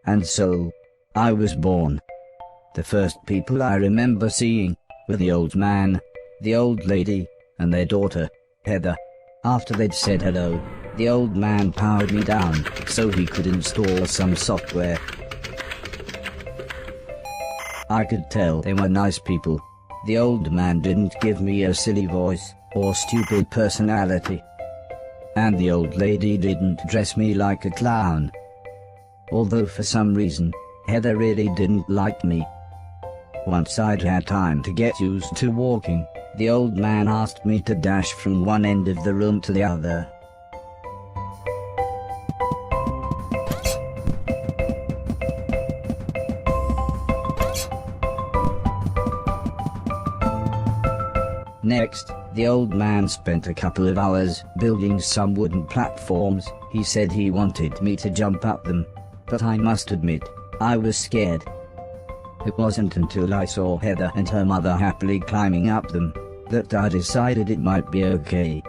And so, I was born. The first people I remember seeing were the old man, the old lady, and their daughter, Heather. After they'd said hello, the old man powered me down so he could install some software. I could tell they were nice people. The old man didn't give me a silly voice or stupid personality. And the old lady didn't dress me like a clown. Although for some reason, Heather really didn't like me. Once I'd had time to get used to walking, the old man asked me to dash from one end of the room to the other. Next, the old man spent a couple of hours building some wooden platforms. He said he wanted me to jump up them, but I must admit, I was scared. It wasn't until I saw Heather and her mother happily climbing up them that I decided it might be okay.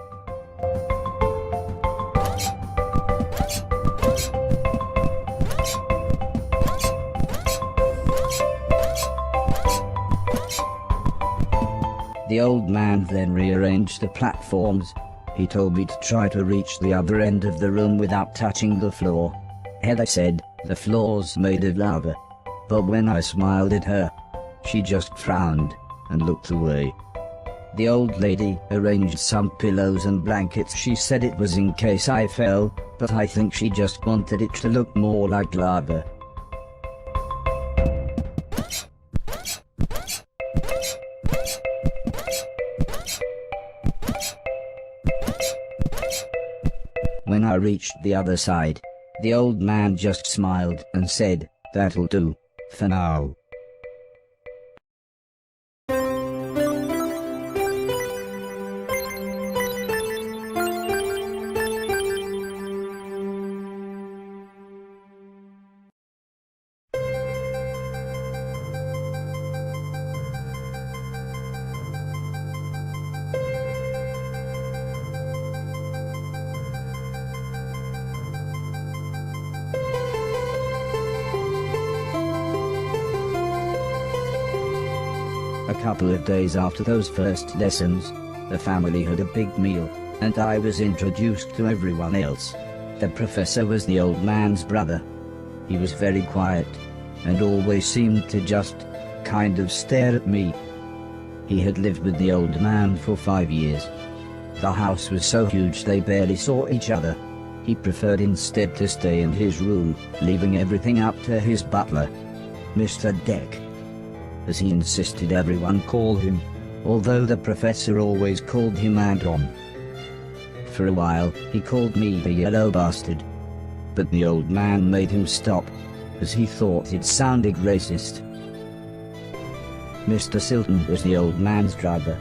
The old man then rearranged the platforms. He told me to try to reach the other end of the room without touching the floor. Heather said the floor's made of lava. But when I smiled at her, she just frowned and looked away. The old lady arranged some pillows and blankets. She said it was in case I fell, but I think she just wanted it to look more like lava. When I reached the other side, the old man just smiled and said, "That'll do, for now." A couple of days after those first lessons, the family had a big meal, and I was introduced to everyone else. The professor was the old man's brother. He was very quiet, and always seemed to just kind of stare at me. He had lived with the old man for 5 years. The house was so huge they barely saw each other. He preferred instead to stay in his room, leaving everything up to his butler, Mr. Deck, as he insisted everyone call him, although the professor always called him Anton. For a while, he called me a yellow bastard, but the old man made him stop, as he thought it sounded racist. Mr. Silton was the old man's driver.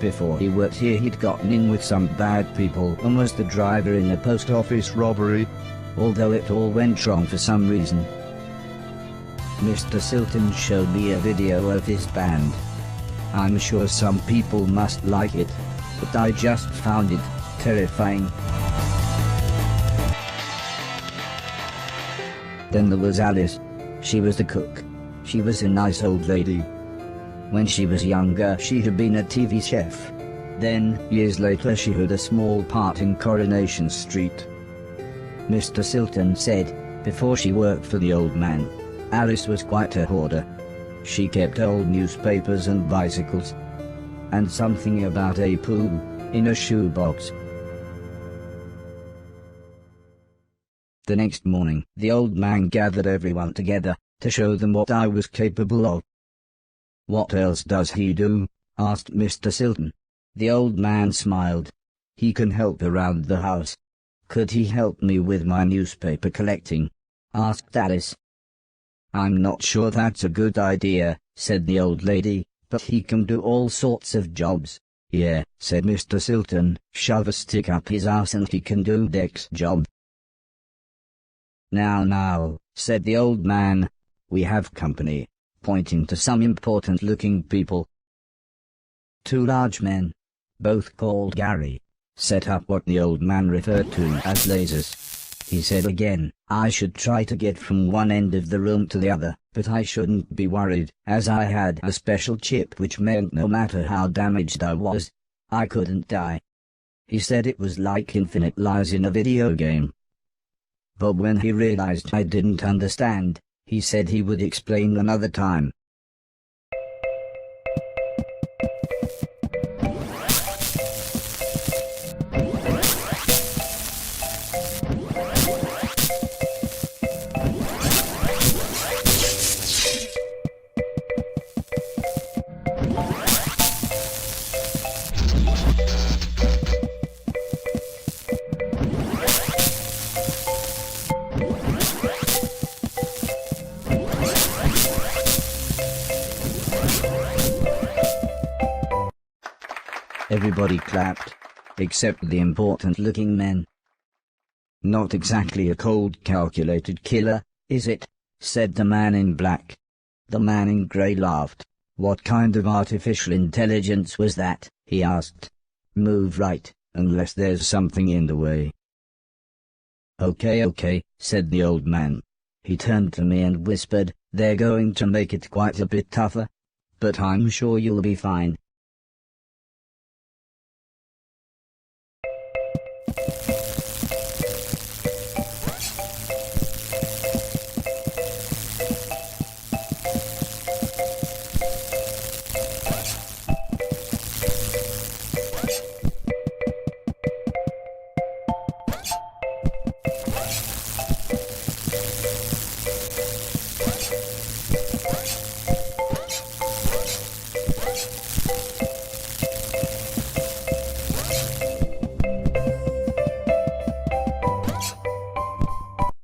Before he worked here, he'd gotten in with some bad people and was the driver in a post office robbery, although it all went wrong for some reason. Mr. Silton showed me a video of his band. I'm sure some people must like it, but I just found it terrifying. Then there was Alice. She was the cook. She was a nice old lady. When she was younger, she had been a TV chef. Then, years later, she had a small part in Coronation Street. Mr. Silton said, before she worked for the old man, Alice was quite a hoarder. She kept old newspapers and bicycles, and something about a poo in a shoebox. The next morning, the old man gathered everyone together to show them what I was capable of. "What else does he do?" asked Mr. Silton. The old man smiled. "He can help around the house." "Could he help me with my newspaper collecting?" asked Alice. "I'm not sure that's a good idea," said the old lady, "but he can do all sorts of jobs." "Yeah," said Mr. Silton, "shove a stick up his ass and he can do Deck's job." Now," said the old man, "we have company," pointing to some important-looking people. 2 large men, both called Gary, set up what the old man referred to as lasers. He said again, I should try to get from one end of the room to the other, but I shouldn't be worried, as I had a special chip which meant no matter how damaged I was, I couldn't die. He said it was like infinite lives in a video game. But when he realized I didn't understand, he said he would explain another time. Everybody clapped, except the important-looking men. Not exactly a cold, calculated killer, is it? Said the man in black. The man in grey laughed. What kind of artificial intelligence was that? He asked. Move right, unless there's something in the way. Okay, said the old man. He turned to me and whispered, they're going to make it quite a bit tougher. But I'm sure you'll be fine.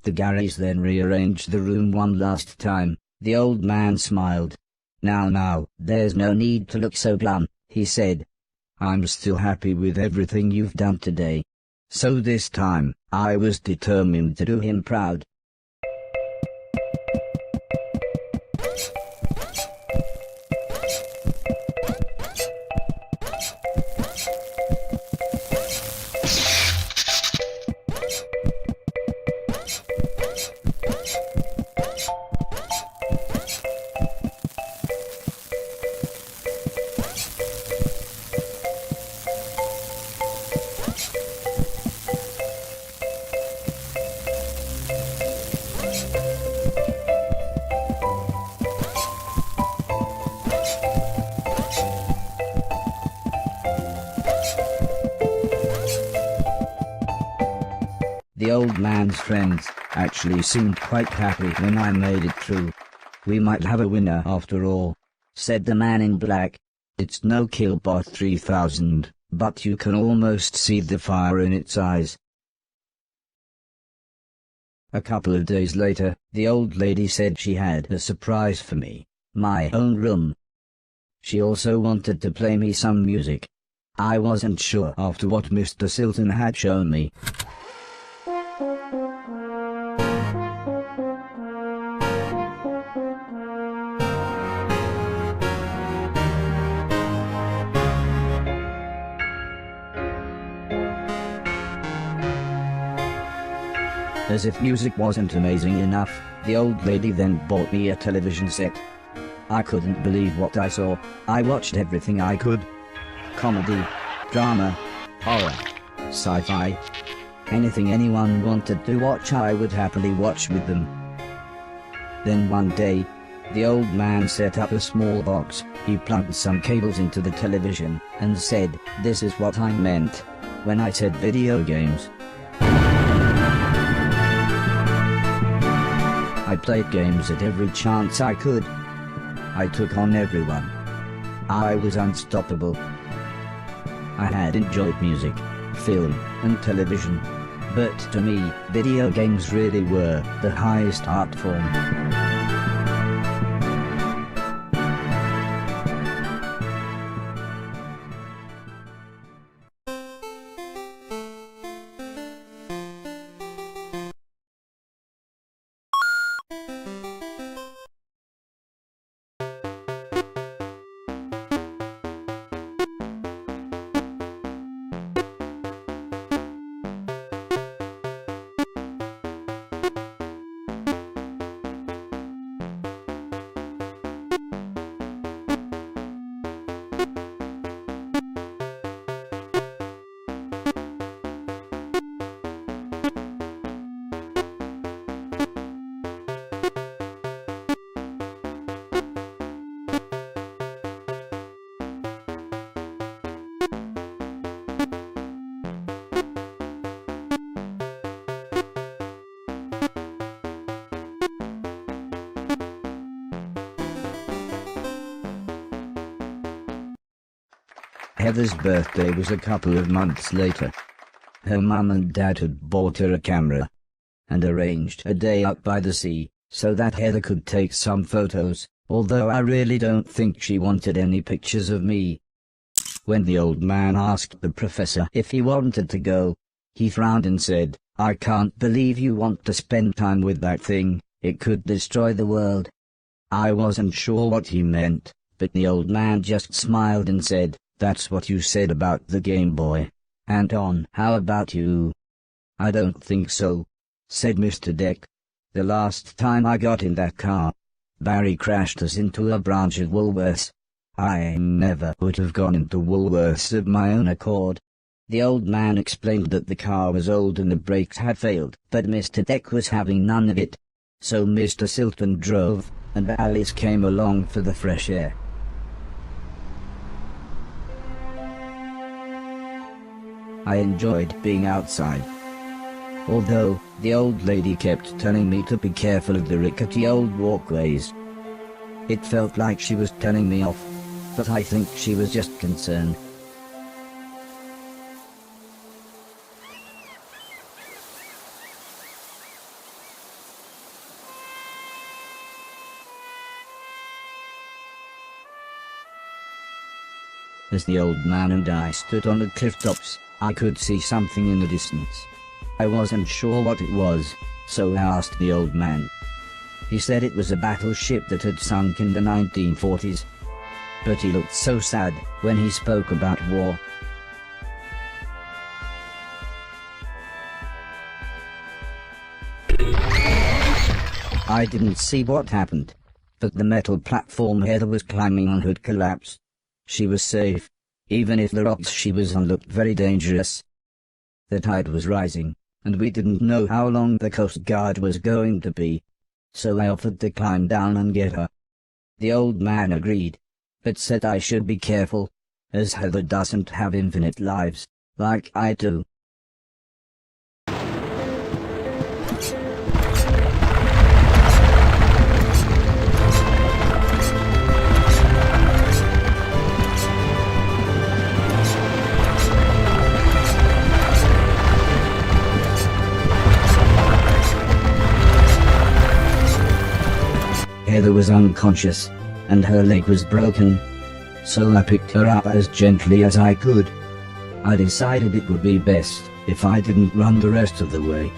The garage then rearranged the room one last time. The old man smiled. Now, there's no need to look so glum, he said. I'm still happy with everything you've done today. So this time, I was determined to do him proud. The old man's friends actually seemed quite happy when I made it through. We might have a winner after all, said the man in black. It's no Killbot 3000, but you can almost see the fire in its eyes. A couple of days later, the old lady said she had a surprise for me, my own room. She also wanted to play me some music. I wasn't sure after what Mr. Silton had shown me. As if music wasn't amazing enough, the old lady then bought me a television set. I couldn't believe what I saw. I watched everything I could. Comedy, drama, horror, sci-fi. Anything anyone wanted to watch I would happily watch with them. Then one day, the old man set up a small box. He plugged some cables into the television and said, "This is what I meant when I said video games." I played games at every chance I could. I took on everyone. I was unstoppable. I had enjoyed music, film, and television. But to me, video games really were the highest art form. Heather's birthday was a couple of months later. Her mum and dad had bought her a camera and arranged a day out by the sea so that Heather could take some photos, although I really don't think she wanted any pictures of me. When the old man asked the professor if he wanted to go, he frowned and said, "I can't believe you want to spend time with that thing, it could destroy the world." I wasn't sure what he meant, but the old man just smiled and said, "That's what you said about the Game Boy. Anton, how about you?" "I don't think so," said Mr. Deck. "The last time I got in that car, Barry crashed us into a branch of Woolworths. I never would have gone into Woolworths of my own accord." The old man explained that the car was old and the brakes had failed, but Mr. Deck was having none of it. So Mr. Silton drove, and Alice came along for the fresh air. I enjoyed being outside, although the old lady kept telling me to be careful of the rickety old walkways. It felt like she was telling me off, but I think she was just concerned. As the old man and I stood on the cliff tops, I could see something in the distance. I wasn't sure what it was, so I asked the old man. He said it was a battleship that had sunk in the 1940s. But he looked so sad when he spoke about war. I didn't see what happened, but the metal platform Heather was climbing on had collapsed. She was safe, even if the rocks she was on looked very dangerous. The tide was rising, and we didn't know how long the Coast Guard was going to be, so I offered to climb down and get her. The old man agreed, but said I should be careful, as Heather doesn't have infinite lives, like I do. Heather was unconscious, and her leg was broken, so I picked her up as gently as I could. I decided it would be best if I didn't run the rest of the way.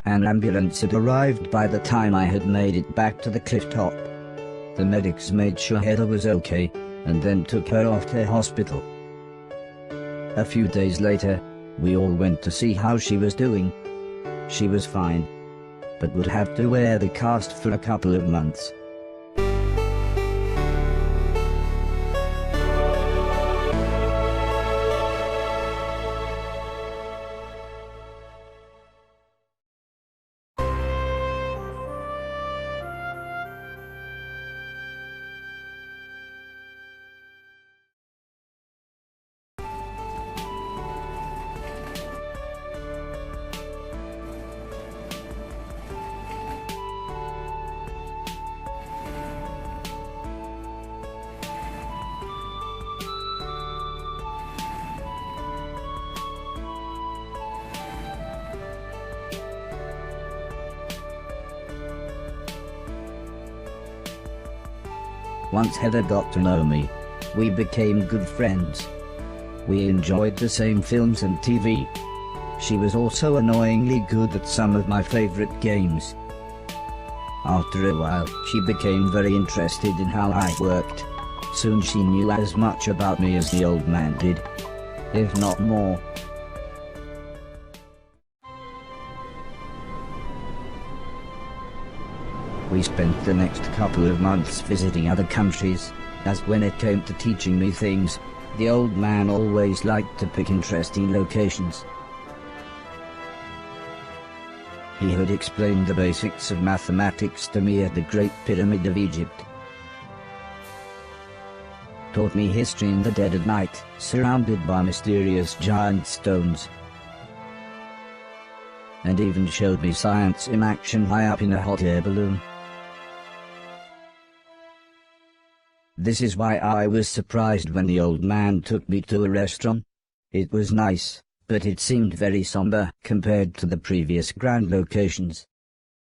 An ambulance had arrived by the time I had made it back to the cliff top. The medics made sure Heather was okay, and then took her off to hospital. A few days later, we all went to see how she was doing. She was fine, but would have to wear the cast for a couple of months. Once Heather got to know me, we became good friends. We enjoyed the same films and TV. She was also annoyingly good at some of my favorite games. After a while, she became very interested in how I worked. Soon she knew as much about me as the old man did, if not more. We spent the next couple of months visiting other countries, as when it came to teaching me things, the old man always liked to pick interesting locations. He had explained the basics of mathematics to me at the Great Pyramid of Egypt. Taught me history in the dead of night, surrounded by mysterious giant stones. And even showed me science in action high up in a hot air balloon. This is why I was surprised when the old man took me to a restaurant. It was nice, but it seemed very somber compared to the previous grand locations.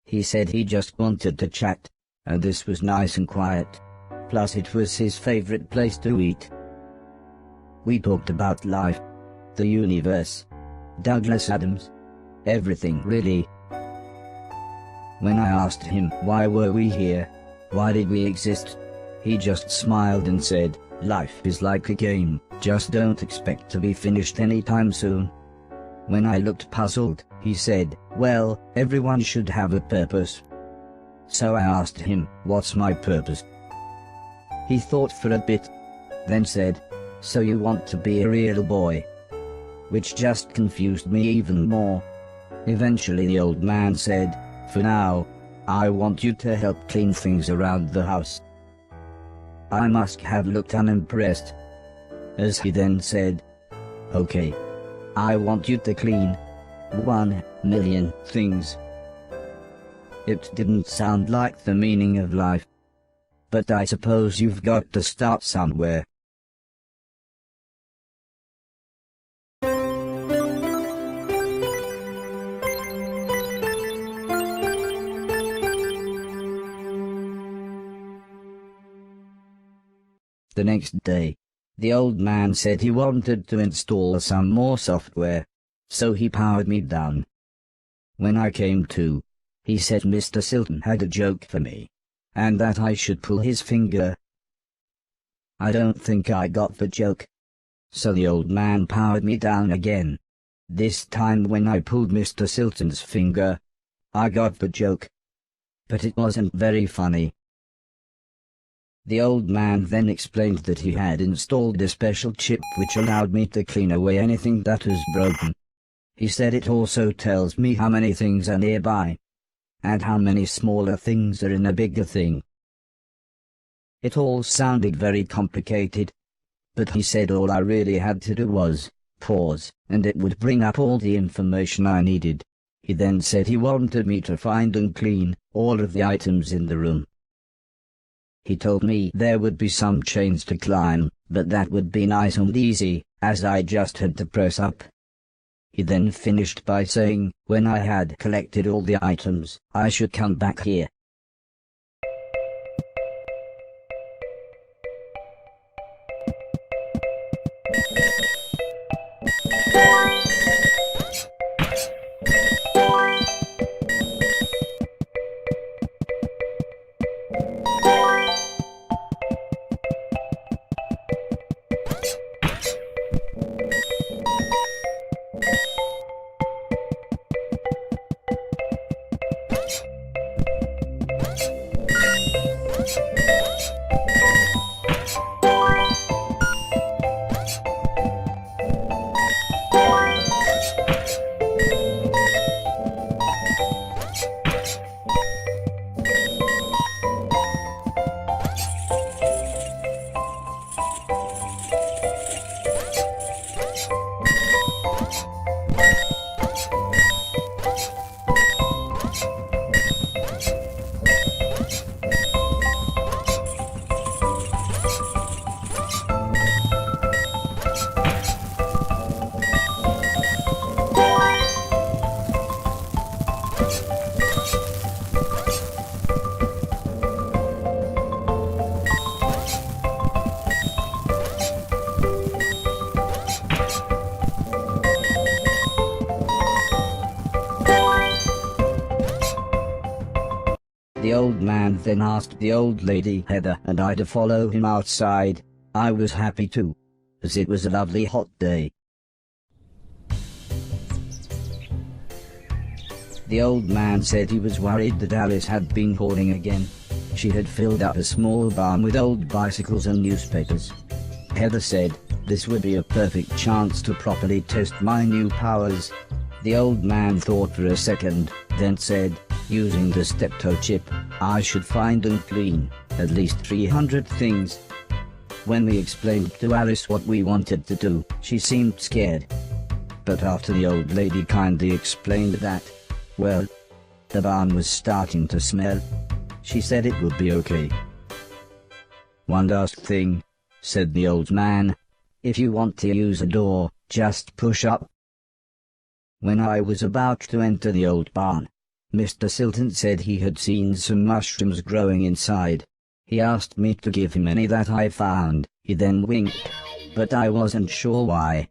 He said he just wanted to chat, and this was nice and quiet. Plus it was his favorite place to eat. We talked about life, the universe, Douglas Adams, everything really. When I asked him why were we here, why did we exist, he just smiled and said, life is like a game, just don't expect to be finished anytime soon. When I looked puzzled, he said, well, everyone should have a purpose. So I asked him, what's my purpose? He thought for a bit, then said, so you want to be a real boy? Which just confused me even more. Eventually the old man said, for now, I want you to help clean things around the house. I must have looked unimpressed, as he then said, okay, I want you to clean 1,000,000 things. It didn't sound like the meaning of life. But I suppose you've got to start somewhere. The next day, the old man said he wanted to install some more software, so he powered me down. When I came to, he said Mr. Silton had a joke for me, and that I should pull his finger. I don't think I got the joke. So the old man powered me down again. This time when I pulled Mr. Silton's finger, I got the joke. But it wasn't very funny. The old man then explained that he had installed a special chip which allowed me to clean away anything that was broken. He said it also tells me how many things are nearby, and how many smaller things are in a bigger thing. It all sounded very complicated, but he said all I really had to do was pause, and it would bring up all the information I needed. He then said he wanted me to find and clean all of the items in the room. He told me there would be some chains to climb, but that would be nice and easy, as I just had to press up. He then finished by saying, when I had collected all the items, I should come back here. The old man then asked the old lady Heather and I to follow him outside. I was happy too, as it was a lovely hot day. The old man said he was worried that Alice had been calling again. She had filled up a small barn with old bicycles and newspapers. Heather said, this would be a perfect chance to properly test my new powers. The old man thought for a second, then said, using the steptoe chip, I should find and clean at least 300 things. When we explained to Alice what we wanted to do, she seemed scared. But after the old lady kindly explained that, well, the barn was starting to smell, she said it would be okay. One last thing, said the old man. If you want to use a door, just push up. When I was about to enter the old barn, Mr. Silton said he had seen some mushrooms growing inside. He asked me to give him any that I found. He then winked, but I wasn't sure why.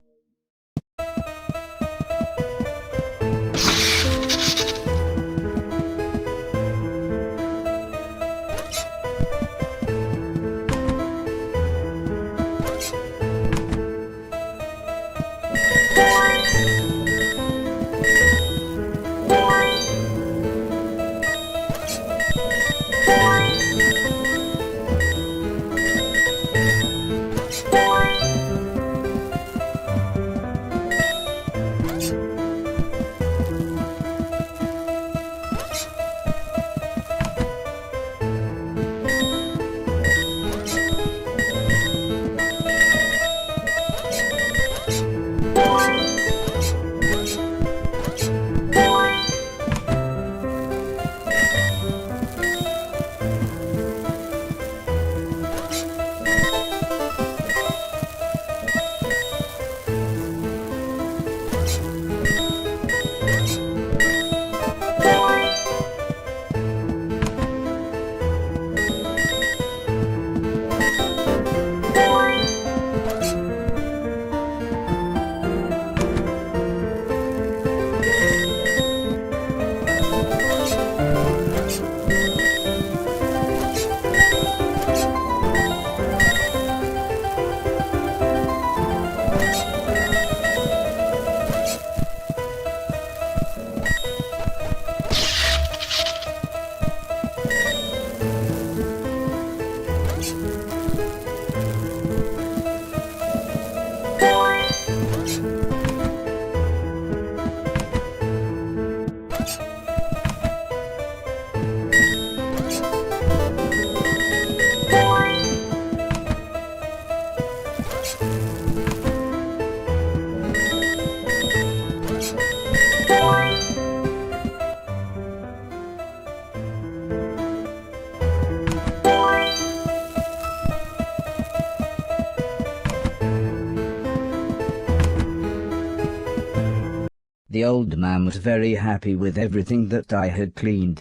The old man was very happy with everything that I had cleaned.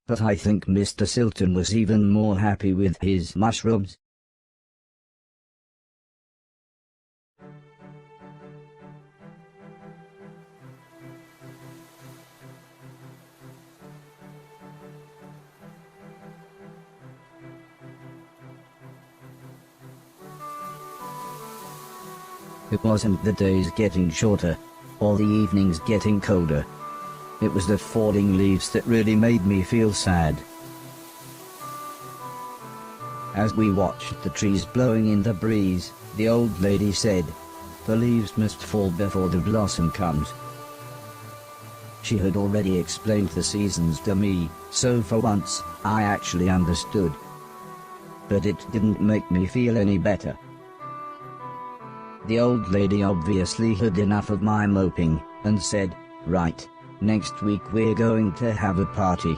But I think Mr. Silton was even more happy with his mushrooms. It wasn't the days getting shorter, or the evenings getting colder. It was the falling leaves that really made me feel sad. As we watched the trees blowing in the breeze, the old lady said, "The leaves must fall before the blossom comes." She had already explained the seasons to me, so for once, I actually understood. But it didn't make me feel any better. The old lady obviously had enough of my moping, and said, "Right, next week we're going to have a party."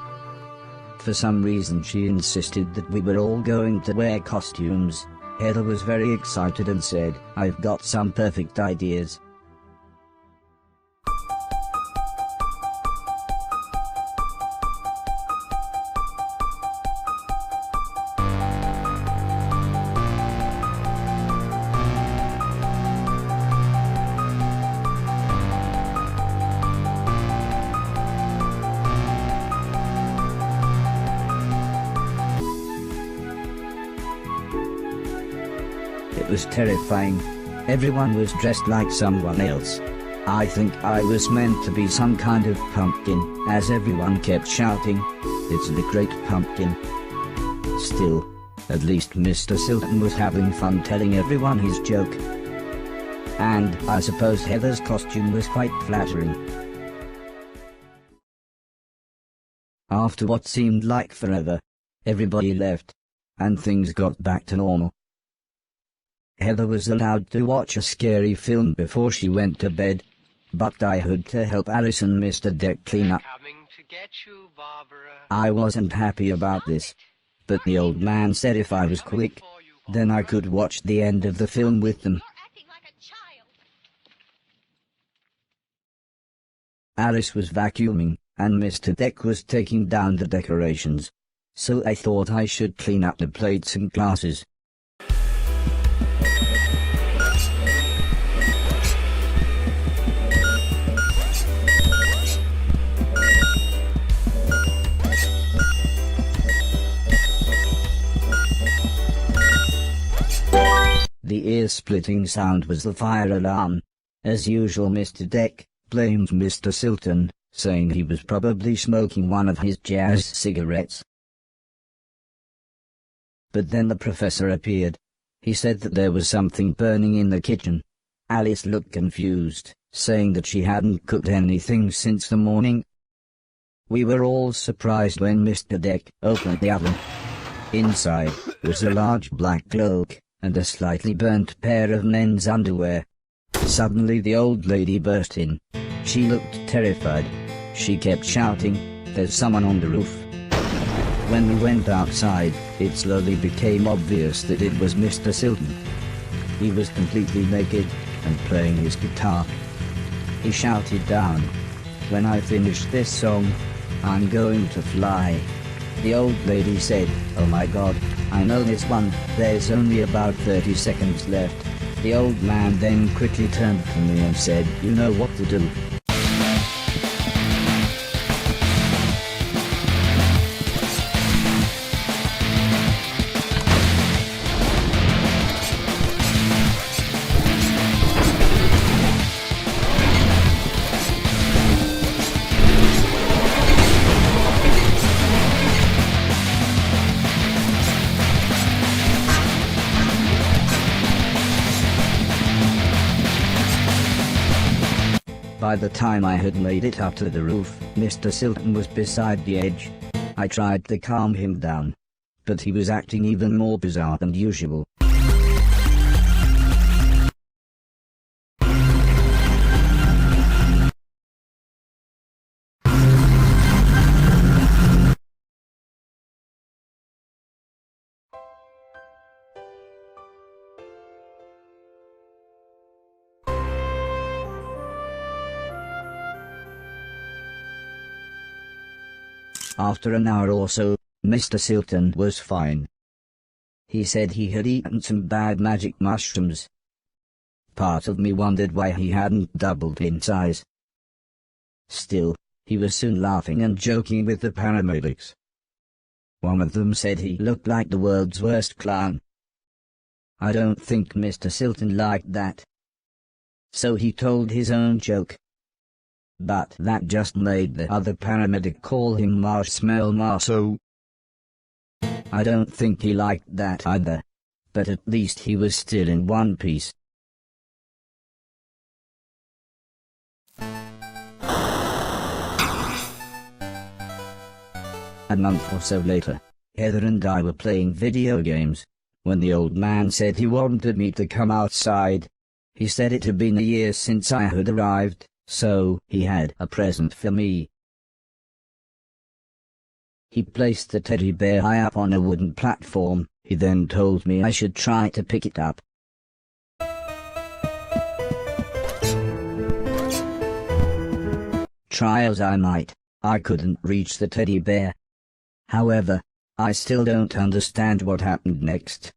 For some reason she insisted that we were all going to wear costumes. Heather was very excited and said, "I've got some perfect ideas." It was terrifying. Everyone was dressed like someone else. I think I was meant to be some kind of pumpkin, as everyone kept shouting, "It's the Great Pumpkin." Still, at least Mr. Silton was having fun telling everyone his joke. And I suppose Heather's costume was quite flattering. After what seemed like forever, everybody left, and things got back to normal. Heather was allowed to watch a scary film before she went to bed, but I had to help Alice and Mr. Deck clean up. I wasn't happy about this, but the old man said if I was quick, then I could watch the end of the film with them. Alice was vacuuming, and Mr. Deck was taking down the decorations, so I thought I should clean up the plates and glasses. The ear-splitting sound was the fire alarm. As usual, Mr. Deck blamed Mr. Silton, saying he was probably smoking one of his jazz cigarettes. But then the professor appeared. He said that there was something burning in the kitchen. Alice looked confused, saying that she hadn't cooked anything since the morning. We were all surprised when Mr. Deck opened the oven. Inside was a large black cloak and a slightly burnt pair of men's underwear. Suddenly the old lady burst in. She looked terrified. She kept shouting, "There's someone on the roof." When we went outside, it slowly became obvious that it was Mr. Silton. He was completely naked and playing his guitar. He shouted down, "When I finish this song, I'm going to fly." The old lady said, "Oh my God, I know this one, there's only about 30 seconds left." The old man then quickly turned to me and said, "You know what to do." By the time I had made it up to the roof, Mr. Silton was beside the edge. I tried to calm him down, but he was acting even more bizarre than usual. After an hour or so, Mr. Silton was fine. He said he had eaten some bad magic mushrooms. Part of me wondered why he hadn't doubled in size. Still, he was soon laughing and joking with the paramedics. One of them said he looked like the world's worst clown. I don't think Mr. Silton liked that, so he told his own joke. But that just made the other paramedic call him Marshmallow Marceau. I don't think he liked that either, but at least he was still in one piece. A month or so later, Heather and I were playing video games, when the old man said he wanted me to come outside. He said it had been a year since I had arrived, so he had a present for me. He placed the teddy bear high up on a wooden platform. He then told me I should try to pick it up. Try as I might, I couldn't reach the teddy bear. However, I still don't understand what happened next.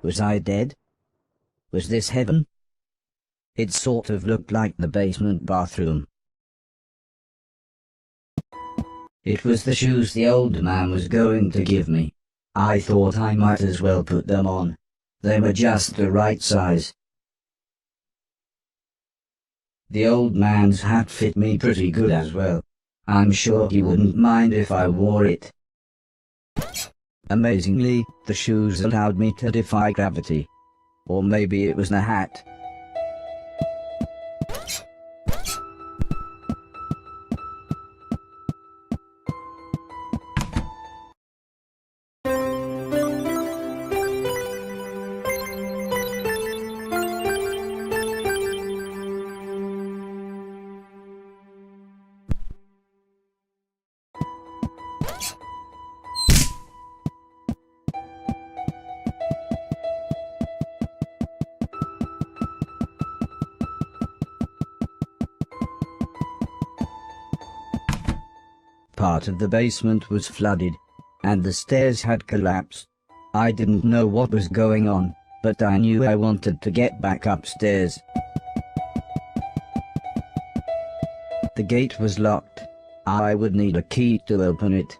Was I dead? Was this heaven? It sort of looked like the basement bathroom. It was the shoes the old man was going to give me. I thought I might as well put them on. They were just the right size. The old man's hat fit me pretty good as well. I'm sure he wouldn't mind if I wore it. Amazingly, the shoes allowed me to defy gravity. Or maybe it was the hat. Part of the basement was flooded, and the stairs had collapsed. I didn't know what was going on, but I knew I wanted to get back upstairs. The gate was locked. I would need a key to open it.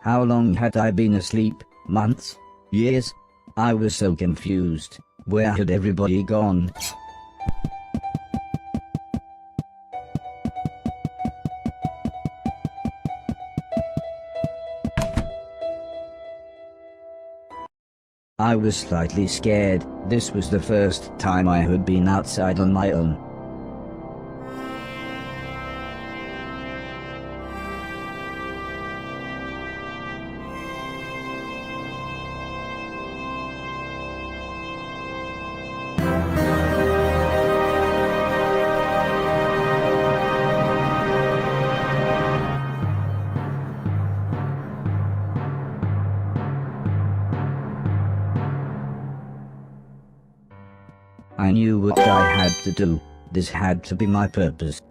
How long had I been asleep? Months? Years? I was so confused. Where had everybody gone? I was slightly scared. This was the first time I had been outside on my own. I knew what I had to do. This had to be my purpose.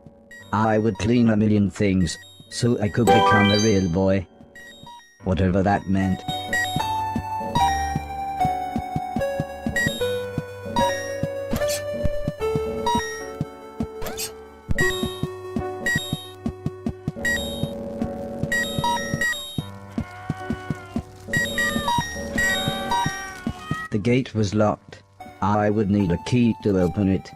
I would clean a million things, so I could become a real boy. Whatever that meant. The gate was locked. I would need a key to open it.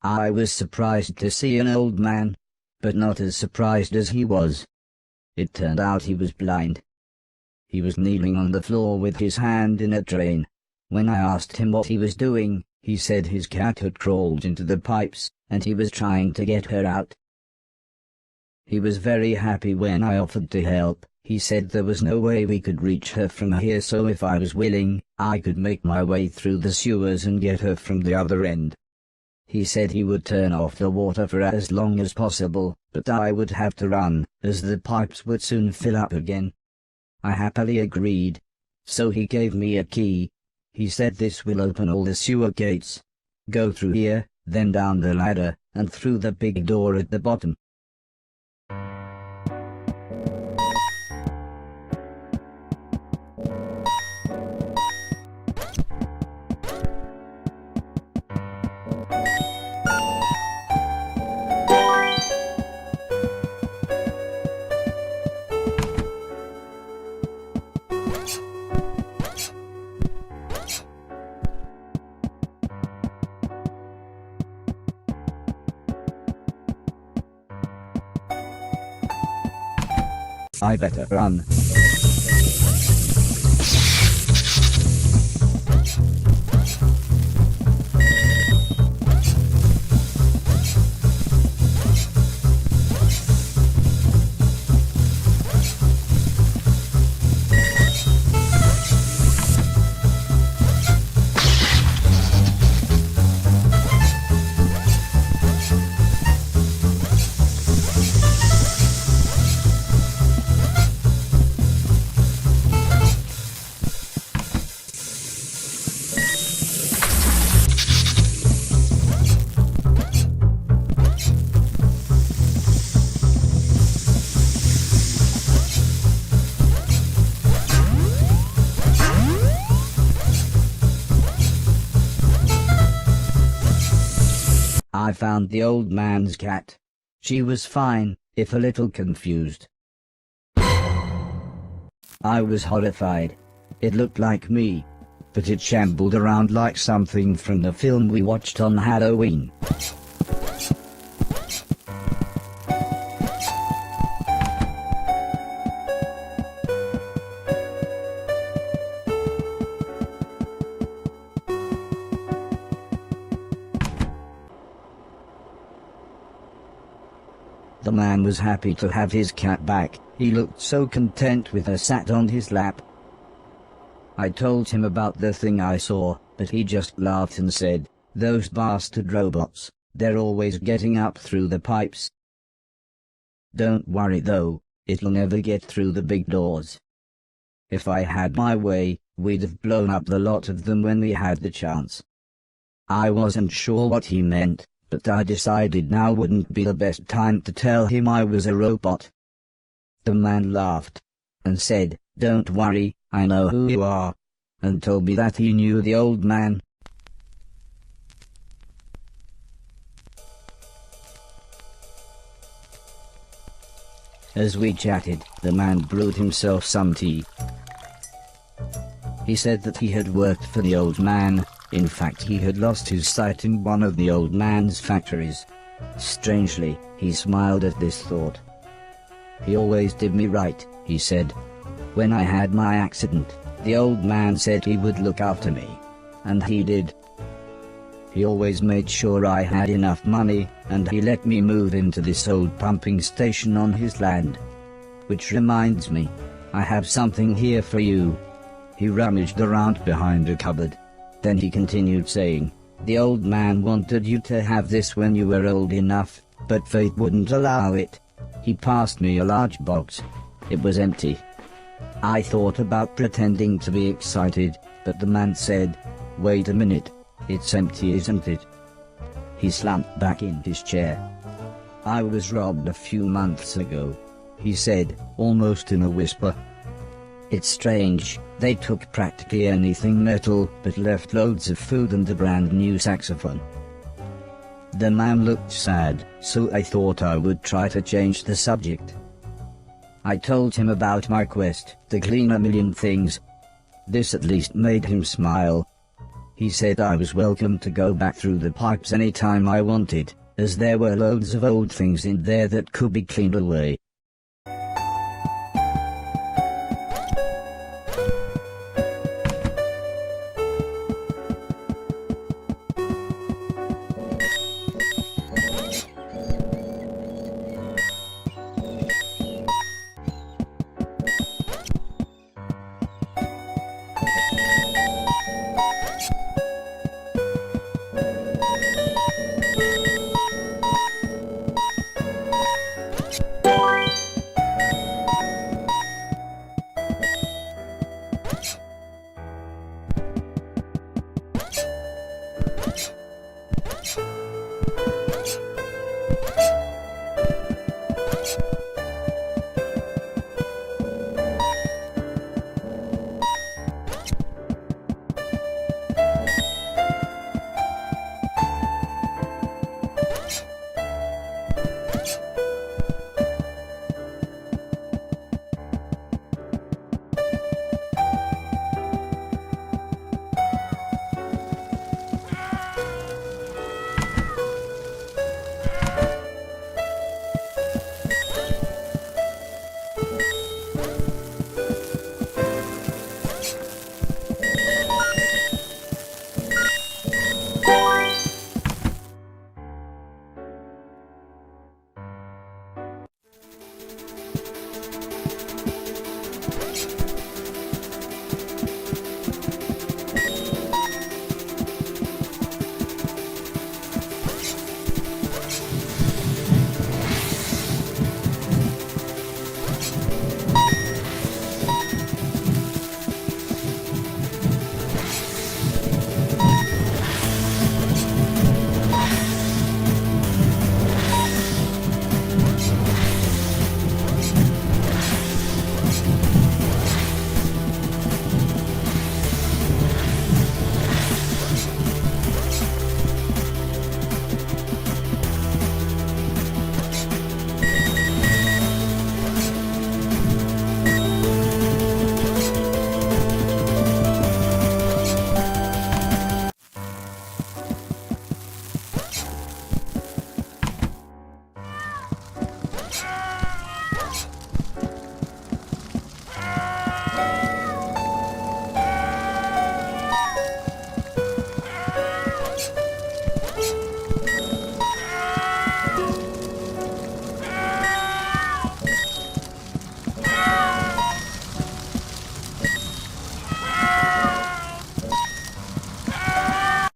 I was surprised to see an old man, but not as surprised as he was. It turned out he was blind. He was kneeling on the floor with his hand in a drain. When I asked him what he was doing, he said his cat had crawled into the pipes, and he was trying to get her out. He was very happy when I offered to help, He said there was no way we could reach her from here, so if I was willing, I could make my way through the sewers and get her from the other end. He said he would turn off the water for as long as possible, but I would have to run, as the pipes would soon fill up again. I happily agreed. So he gave me a key. He said this will open all the sewer gates. Go through here, then down the ladder, and through the big door at the bottom. I better run. I found the old man's cat. She was fine, if a little confused. I was horrified. It looked like me, but it shambled around like something from the film we watched on Halloween. The man was happy to have his cat back. He looked so content with her sat on his lap. I told him about the thing I saw, but he just laughed and said, "Those bastard robots, they're always getting up through the pipes. Don't worry though, it'll never get through the big doors. If I had my way, we'd have blown up the lot of them when we had the chance." I wasn't sure what he meant, but I decided now wouldn't be the best time to tell him I was a robot. The man laughed and said, "Don't worry, I know who you are," and told me that he knew the old man. As we chatted, the man brewed himself some tea. He said that he had worked for the old man. In fact, he had lost his sight in one of the old man's factories. Strangely, he smiled at this thought. "He always did me right," he said. "When I had my accident, the old man said he would look after me. And he did. He always made sure I had enough money, and he let me move into this old pumping station on his land. Which reminds me, I have something here for you." He rummaged around behind a cupboard. Then he continued saying, "The old man wanted you to have this when you were old enough, but fate wouldn't allow it." He passed me a large box. It was empty. I thought about pretending to be excited, but the man said, "Wait a minute, it's empty, isn't it?" He slumped back in his chair. "I was robbed a few months ago," he said, almost in a whisper. "It's strange, they took practically anything metal, but left loads of food and a brand new saxophone." The man looked sad, so I thought I would try to change the subject. I told him about my quest to clean a million things. This at least made him smile. He said I was welcome to go back through the pipes anytime I wanted, as there were loads of old things in there that could be cleaned away.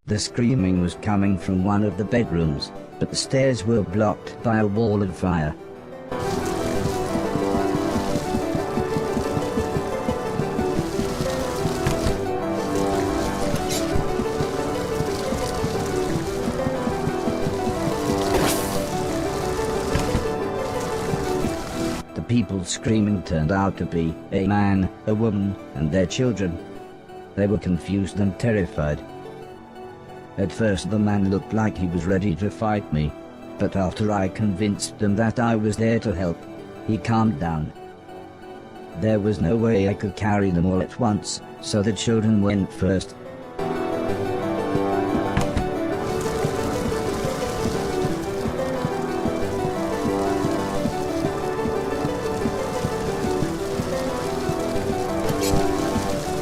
The screaming was coming from one of the bedrooms, but the stairs were blocked by a wall of fire. The people screaming turned out to be a man, a woman, and their children. They were confused and terrified. At first the man looked like he was ready to fight me, but after I convinced them that I was there to help, he calmed down. There was no way I could carry them all at once, so the children went first.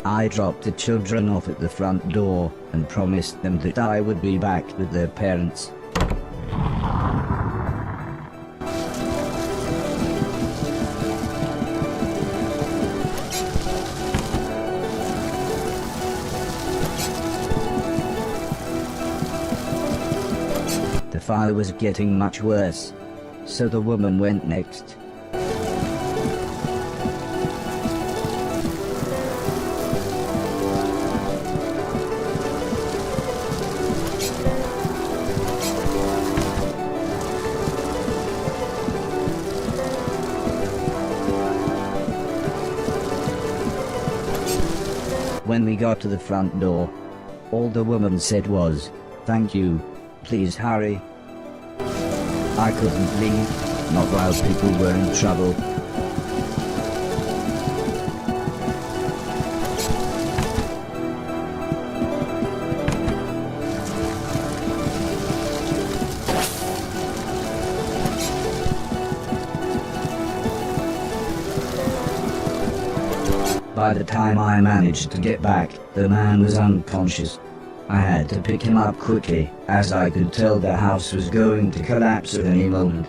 I dropped the children off at the front door and promised them that I would be back with their parents. The fire was getting much worse, so the woman went next. When we got to the front door, all the woman said was, "Thank you, please hurry." I couldn't leave, not while people were in trouble. By the time I managed to get back, the man was unconscious. I had to pick him up quickly, as I could tell the house was going to collapse at any moment.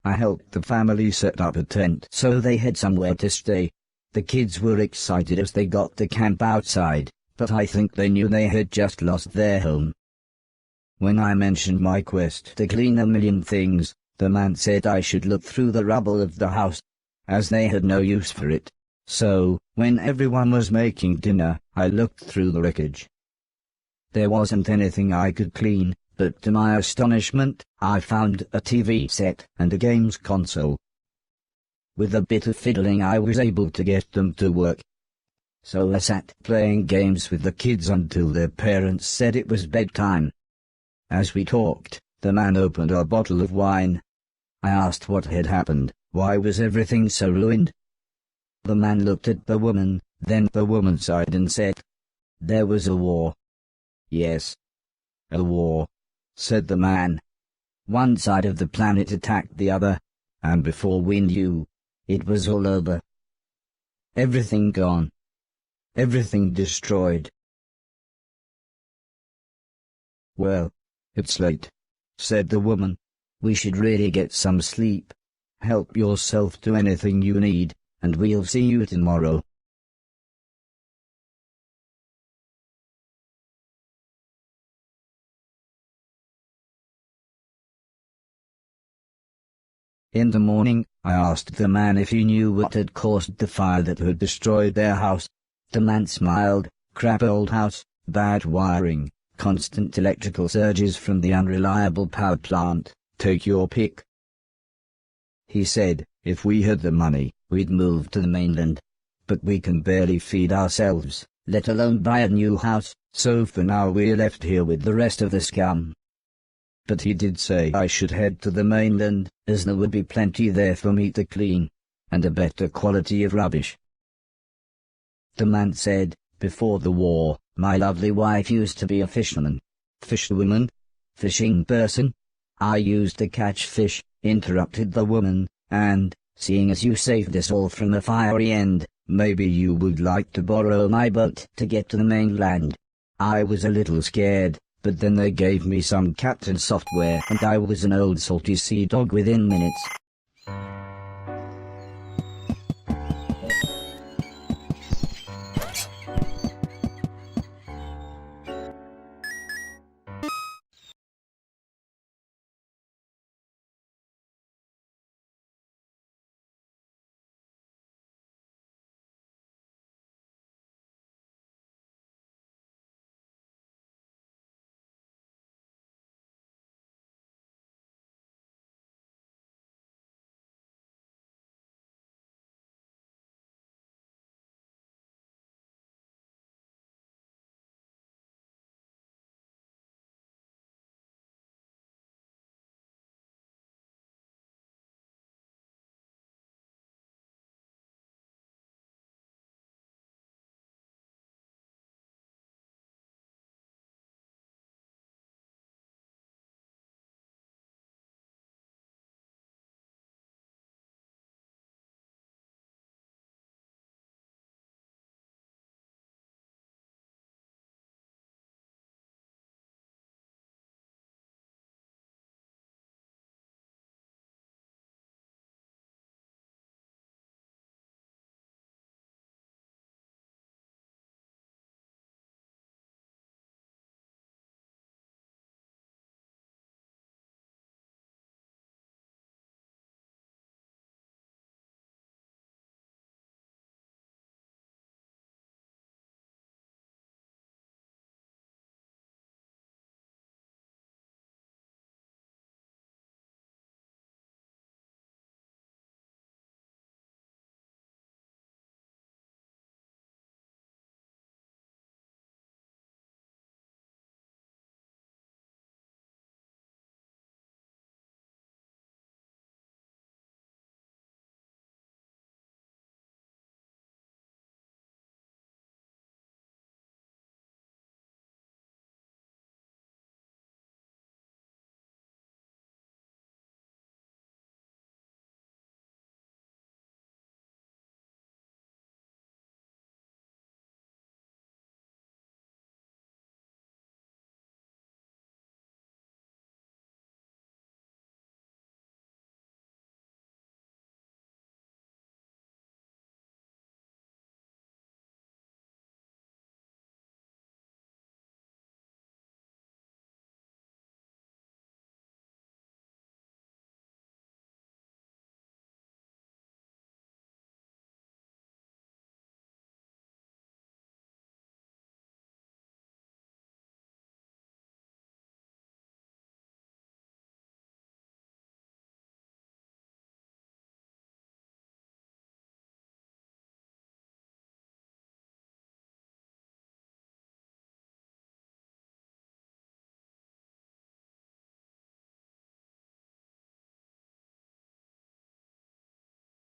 I helped the family set up a tent so they had somewhere to stay. The kids were excited as they got to camp outside, but I think they knew they had just lost their home. When I mentioned my quest to clean a million things, the man said I should look through the rubble of the house, as they had no use for it. So, when everyone was making dinner, I looked through the wreckage. There wasn't anything I could clean, but to my astonishment, I found a TV set and a games console. With a bit of fiddling I was able to get them to work. So I sat playing games with the kids until their parents said it was bedtime. As we talked, the man opened a bottle of wine. I asked what had happened, why was everything so ruined? The man looked at the woman, then the woman sighed and said, "There was a war." "Yes, a war," said the man. "One side of the planet attacked the other, and before we knew, it was all over. Everything gone. Everything destroyed." "Well, it's late," said the woman. "We should really get some sleep. Help yourself to anything you need, and we'll see you tomorrow." In the morning, I asked the man if he knew what had caused the fire that had destroyed their house. The man smiled. "Crap old house, bad wiring, constant electrical surges from the unreliable power plant, take your pick." He said, "If we had the money, we'd move to the mainland. But we can barely feed ourselves, let alone buy a new house, so for now we're left here with the rest of the scum." But he did say I should head to the mainland, as there would be plenty there for me to clean, and a better quality of rubbish. The man said, "Before the war, my lovely wife used to be a fisherman." "Fisherwoman? Fishing person?" "I used to catch fish," interrupted the woman, "and, seeing as you saved us all from a fiery end, maybe you would like to borrow my boat to get to the mainland." I was a little scared, but then they gave me some captain software and I was an old salty sea dog within minutes.